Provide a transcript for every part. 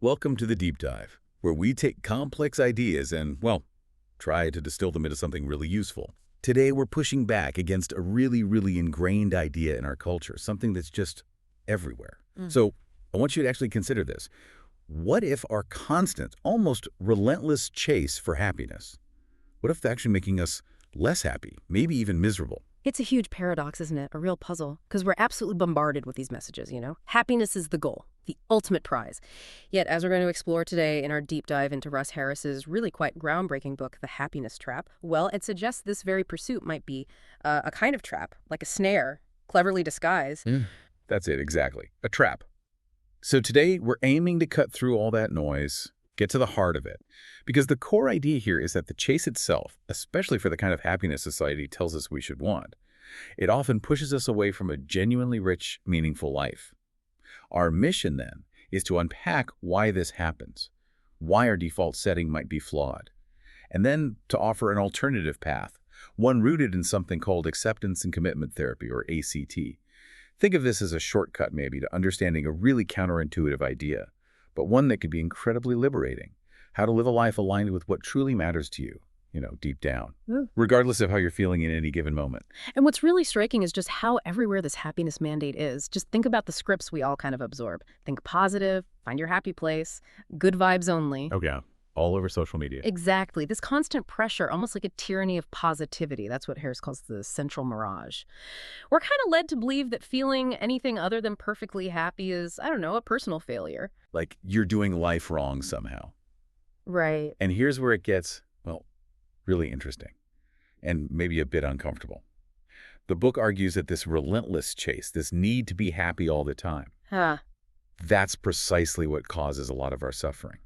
Welcome to the Deep Dive, where we take complex ideas and, well, try to distill them into something really useful. Today, we're pushing back against a really ingrained idea in our culture, something that's just everywhere. So, I want you to actually consider this. What if our constant, almost relentless chase for happiness? What if they're actually making us less happy, maybe even miserable? It's a huge paradox, isn't it? A real puzzle. Because we're absolutely bombarded with these messages, you know? Happiness is the goal, the ultimate prize. Yet, as we're going to explore today in our deep dive into Russ Harris's really quite groundbreaking book, The Happiness Trap, well, it suggests this very pursuit might be a kind of trap, like a snare, cleverly disguised. That's it, exactly. A trap. So today, we're aiming to cut through all that noise, get to the heart of it. Because the core idea here is that the chase itself, especially for the kind of happiness society tells us we should want, it often pushes us away from a genuinely rich, meaningful life. Our mission, then, is to unpack why this happens, why our default setting might be flawed, and then to offer an alternative path, one rooted in something called acceptance and commitment therapy, or ACT. Think of this as a shortcut, maybe, to understanding a really counterintuitive idea, but one that could be incredibly liberating. How to live a life aligned with what truly matters to you, deep down, regardless of how you're feeling in any given moment. And what's really striking is just how everywhere this happiness mandate is. Just think about the scripts we all kind of absorb. Think positive, find your happy place, good vibes only. Oh, yeah. All over social media. Exactly. This constant pressure, almost like a tyranny of positivity. That's what Harris calls the central mirage. We're kind of led to believe that feeling anything other than perfectly happy is, I don't know, a personal failure. Like you're doing life wrong somehow. Right. And here's where it gets, well, really interesting and maybe a bit uncomfortable. The book argues that this relentless chase, this need to be happy all the time, that's precisely what causes a lot of our suffering.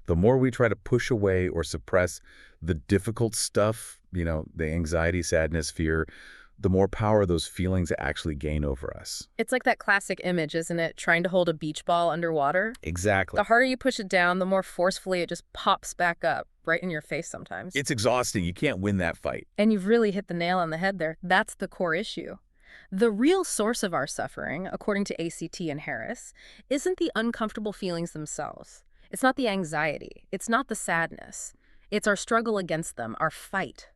The more we try to push away or suppress the difficult stuff, the anxiety, sadness, fear, the more power those feelings actually gain over us. It's like that classic image, isn't it? Trying to hold a beach ball underwater. Exactly. The harder you push it down, the more forcefully it just pops back up, right in your face sometimes. It's exhausting. You can't win that fight. And you've really hit the nail on the head there. That's the core issue. The real source of our suffering, according to ACT and Harris, isn't the uncomfortable feelings themselves. It's not the anxiety. It's not the sadness. It's our struggle against them, our fight.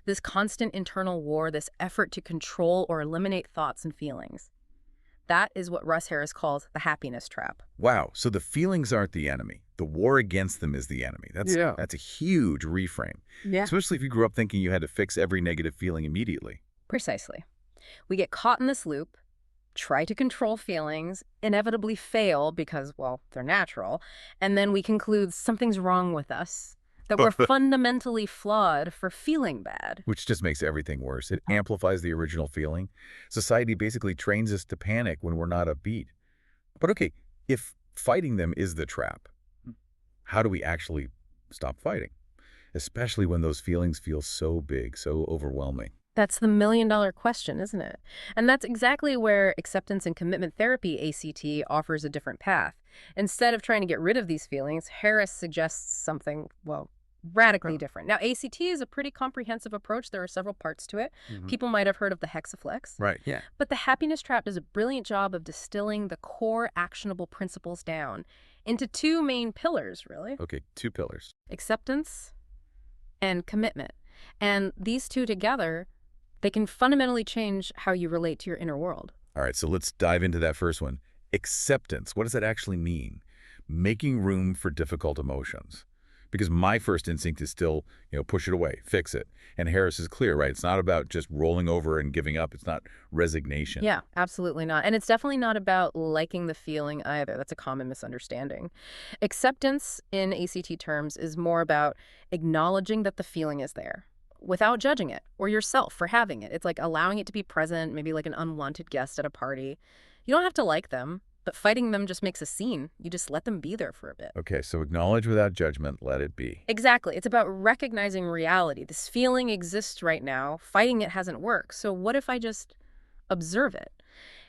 This constant internal war, this effort to control or eliminate thoughts and feelings. That is what Russ Harris calls the happiness trap. Wow. So the feelings aren't the enemy. The war against them is the enemy. That's a huge reframe. Yeah. Especially if you grew up thinking you had to fix every negative feeling immediately. Precisely. We get caught in this loop, try to control feelings, inevitably fail because, well, they're natural, and then we conclude something's wrong with us, that we're fundamentally flawed for feeling bad. Which just makes everything worse. It amplifies the original feeling. Society basically trains us to panic when we're not upbeat. But okay, if fighting them is the trap, how do we actually stop fighting? Especially when those feelings feel so big, so overwhelming. That's the million-dollar question, isn't it? And that's exactly where acceptance and commitment therapy, ACT, offers a different path. Instead of trying to get rid of these feelings, Harris suggests something, well, radically different. Now, ACT is a pretty comprehensive approach. There are several parts to it. People might have heard of the hexaflex. Right, yeah. But the happiness trap does a brilliant job of distilling the core actionable principles down into two main pillars, really. Okay, two pillars. Acceptance and commitment. And these two together, they can fundamentally change how you relate to your inner world. All right, so let's dive into that first one. Acceptance. What does that actually mean? Making room for difficult emotions. Because my first instinct is still, push it away, fix it. And Harris is clear, right? It's not about just rolling over and giving up. It's not resignation. Yeah, absolutely not. And it's definitely not about liking the feeling either. That's a common misunderstanding. Acceptance in ACT terms is more about acknowledging that the feeling is there without judging it or yourself for having it. It's like allowing it to be present, maybe like an unwanted guest at a party. You don't have to like them, but fighting them just makes a scene. You just let them be there for a bit. Okay, so acknowledge without judgment, let it be. Exactly. It's about recognizing reality. This feeling exists right now. Fighting it hasn't worked. So what if I just observe it?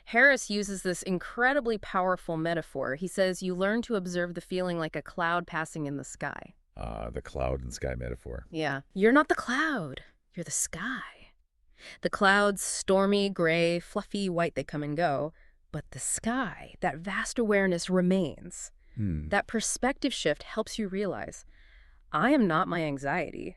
Harris uses this incredibly powerful metaphor. He says you learn to observe the feeling like a cloud passing in the sky. The cloud and sky metaphor. Yeah. You're not the cloud. You're the sky. The clouds, stormy, gray, fluffy, white, they come and go. But the sky, that vast awareness remains. That perspective shift helps you realize, I am not my anxiety.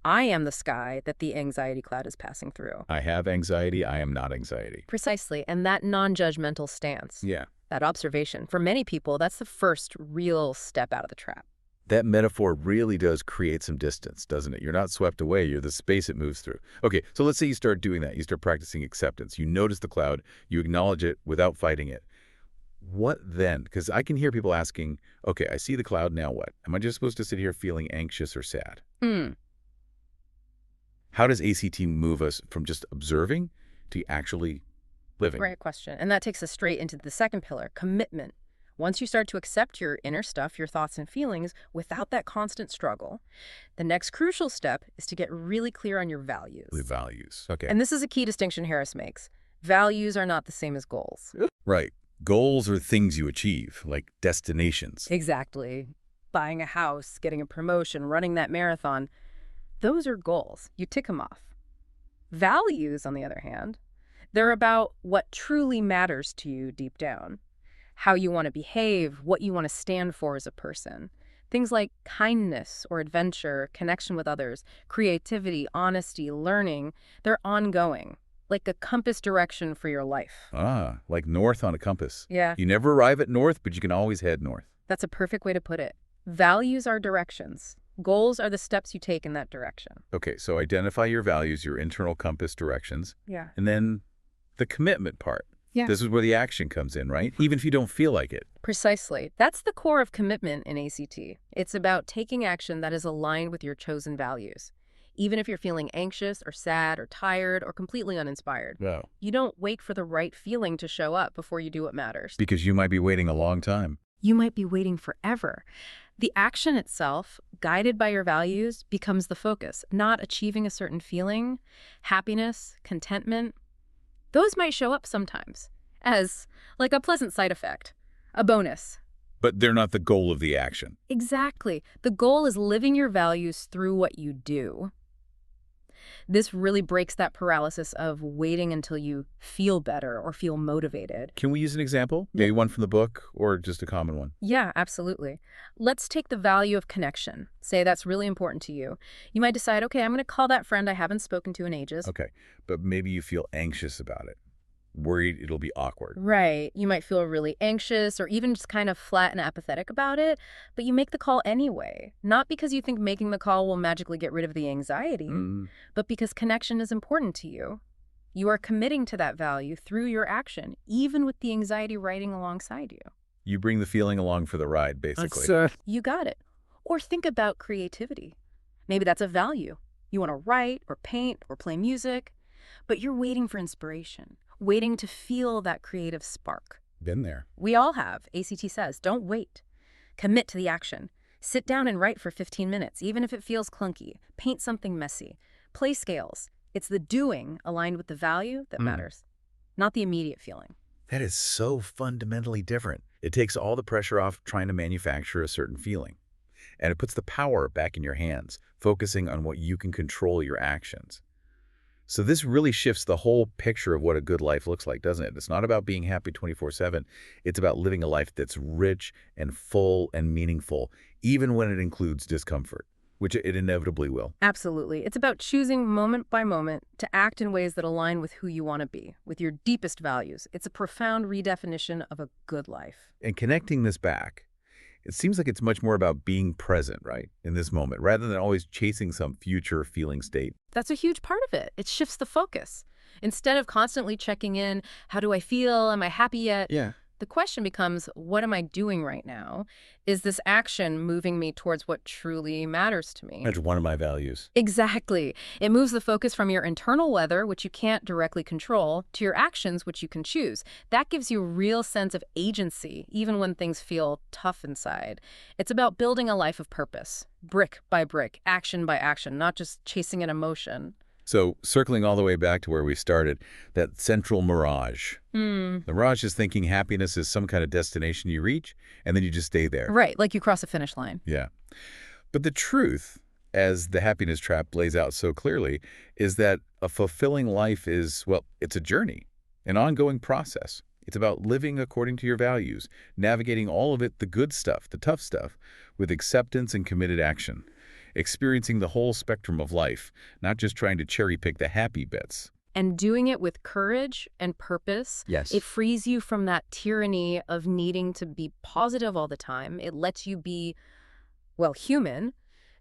I am the sky that the anxiety cloud is passing through. I have anxiety. I am not anxiety. Precisely, and that non-judgmental stance, Yeah. that observation, for many people, that's the first real step out of the trap. That metaphor really does create some distance, doesn't it? You're not swept away. You're the space it moves through. Okay, so let's say you start doing that. You start practicing acceptance. You notice the cloud. You acknowledge it without fighting it. What then? Because I can hear people asking, okay, I see the cloud, now what? Am I just supposed to sit here feeling anxious or sad? How does ACT move us from just observing to actually living? Great question. And that takes us straight into the second pillar, commitment. Once you start to accept your inner stuff, your thoughts and feelings, without that constant struggle, the next crucial step is to get really clear on your values. The values. Okay. And this is a key distinction Harris makes. Values are not the same as goals. Right. Goals are things you achieve, like destinations. Exactly. Buying a house, getting a promotion, running that marathon. Those are goals. You tick them off. Values, on the other hand, they're about what truly matters to you deep down. How you want to behave, what you want to stand for as a person. Things like kindness or adventure, connection with others, creativity, honesty, learning, they're ongoing, like a compass direction for your life. Ah, like north on a compass. Yeah, You never arrive at north, but you can always head north. that's a perfect way to put it. Values are directions. Goals are the steps you take in that direction. Okay, so identify your values, your internal compass directions, Yeah. and then the commitment part. Yeah. This is where the action comes in, right? Even if you don't feel like it. Precisely. That's the core of commitment in ACT. It's about taking action that is aligned with your chosen values. Even if you're feeling anxious or sad or tired or completely uninspired. Wow. You don't wait for the right feeling to show up before you do what matters. Because you might be waiting a long time. You might be waiting forever. The action itself, guided by your values, becomes the focus, not achieving a certain feeling, happiness, contentment. Those might show up sometimes as like a pleasant side effect, a bonus. But they're not the goal of the action. Exactly. The goal is living your values through what you do. This really breaks that paralysis of waiting until you feel better or feel motivated. Can we use an example? Maybe one from the book or just a common one? Yeah, absolutely. Let's take the value of connection. Say that's really important to you. You might decide, okay, I'm going to call that friend I haven't spoken to in ages. Okay, but maybe you feel anxious about it. Worried it'll be awkward. Right. You might feel really anxious or even just kind of flat and apathetic about it, but you make the call anyway. Not because you think making the call will magically get rid of the anxiety, but because connection is important to you. You are committing to that value through your action, even with the anxiety riding alongside you. You bring the feeling along for the ride, basically. You got it. Or think about creativity. Maybe that's a value. You want to write or paint or play music, but you're waiting for inspiration, waiting to feel that creative spark. Been there. We all have. ACT says, don't wait. Commit to the action. Sit down and write for 15 minutes, even if it feels clunky. Paint something messy. Play scales. It's the doing aligned with the value that matters, not the immediate feeling. That is so fundamentally different. It takes all the pressure off trying to manufacture a certain feeling. And it puts the power back in your hands, focusing on what you can control your actions. So this really shifts the whole picture of what a good life looks like, doesn't it? It's not about being happy 24/7. It's about living a life that's rich and full and meaningful, even when it includes discomfort, which it inevitably will. Absolutely. It's about choosing moment by moment to act in ways that align with who you want to be, with your deepest values. It's a profound redefinition of a good life. And connecting this back, it seems like it's much more about being present, right, in this moment, rather than always chasing some future feeling state. That's a huge part of it. It shifts the focus. Instead of constantly checking in, how do I feel? Am I happy yet? Yeah. The question becomes, what am I doing right now? Is this action moving me towards what truly matters to me? That's one of my values. Exactly. It moves the focus from your internal weather, which you can't directly control, to your actions, which you can choose. That gives you a real sense of agency, even when things feel tough inside. It's about building a life of purpose, brick by brick, action by action, not just chasing an emotion. So circling all the way back to where we started, that central mirage. The mirage is thinking happiness is some kind of destination you reach, and then you just stay there. Right, like you cross a finish line. Yeah. But the truth, as the happiness trap lays out so clearly, is that a fulfilling life is, well, it's a journey, an ongoing process. It's about living according to your values, navigating all of it, the good stuff, the tough stuff, with acceptance and committed action. Experiencing the whole spectrum of life, not just trying to cherry-pick the happy bits. And doing it with courage and purpose, Yes. it frees you from that tyranny of needing to be positive all the time. It lets you be, well, human.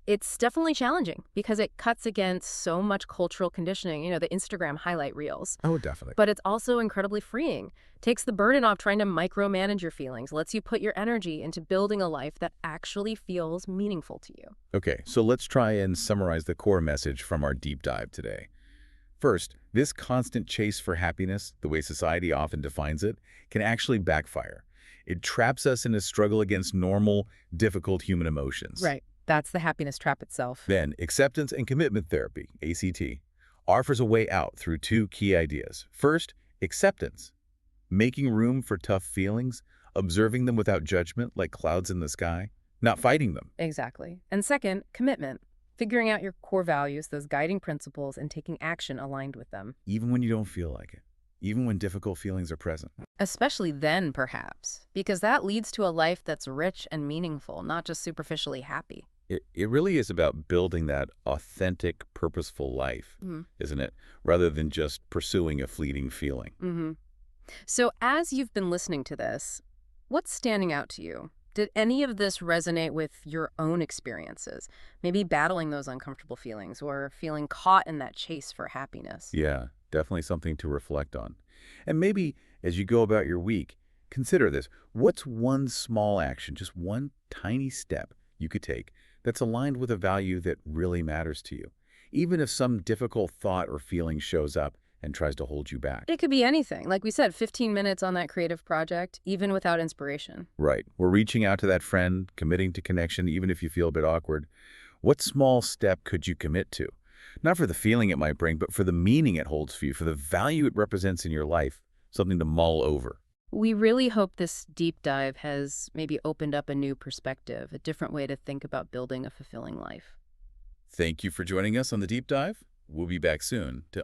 It's definitely challenging because it cuts against so much cultural conditioning, the Instagram highlight reels. Oh, definitely. But it's also incredibly freeing. Takes the burden off trying to micromanage your feelings, lets you put your energy into building a life that actually feels meaningful to you. Okay, so let's try and summarize the core message from our deep dive today. First, this constant chase for happiness, the way society often defines it, can actually backfire. It traps us in a struggle against normal, difficult human emotions. Right. That's the happiness trap itself. Then, acceptance and commitment therapy, ACT, offers a way out through two key ideas. First, acceptance. Making room for tough feelings, observing them without judgment like clouds in the sky, not fighting them. Exactly. And second, commitment. Figuring out your core values, those guiding principles, and taking action aligned with them. Even when you don't feel like it. Even when difficult feelings are present. Especially then, perhaps, because that leads to a life that's rich and meaningful, not just superficially happy. It really is about building that authentic, purposeful life, isn't it? Rather than just pursuing a fleeting feeling. So as you've been listening to this, what's standing out to you? Did any of this resonate with your own experiences? Maybe battling those uncomfortable feelings or feeling caught in that chase for happiness? Yeah, definitely something to reflect on. And maybe as you go about your week, consider this. What's one small action, just one tiny step you could take that's aligned with a value that really matters to you, even if some difficult thought or feeling shows up and tries to hold you back? It could be anything. Like we said, 15 minutes on that creative project, even without inspiration. Right. We're reaching out to that friend, committing to connection, even if you feel a bit awkward. What small step could you commit to? Not for the feeling it might bring, but for the meaning it holds for you, for the value it represents in your life, something to mull over. We really hope this deep dive has maybe opened up a new perspective, a different way to think about building a fulfilling life. Thank you for joining us on the Deep Dive. We'll be back soon to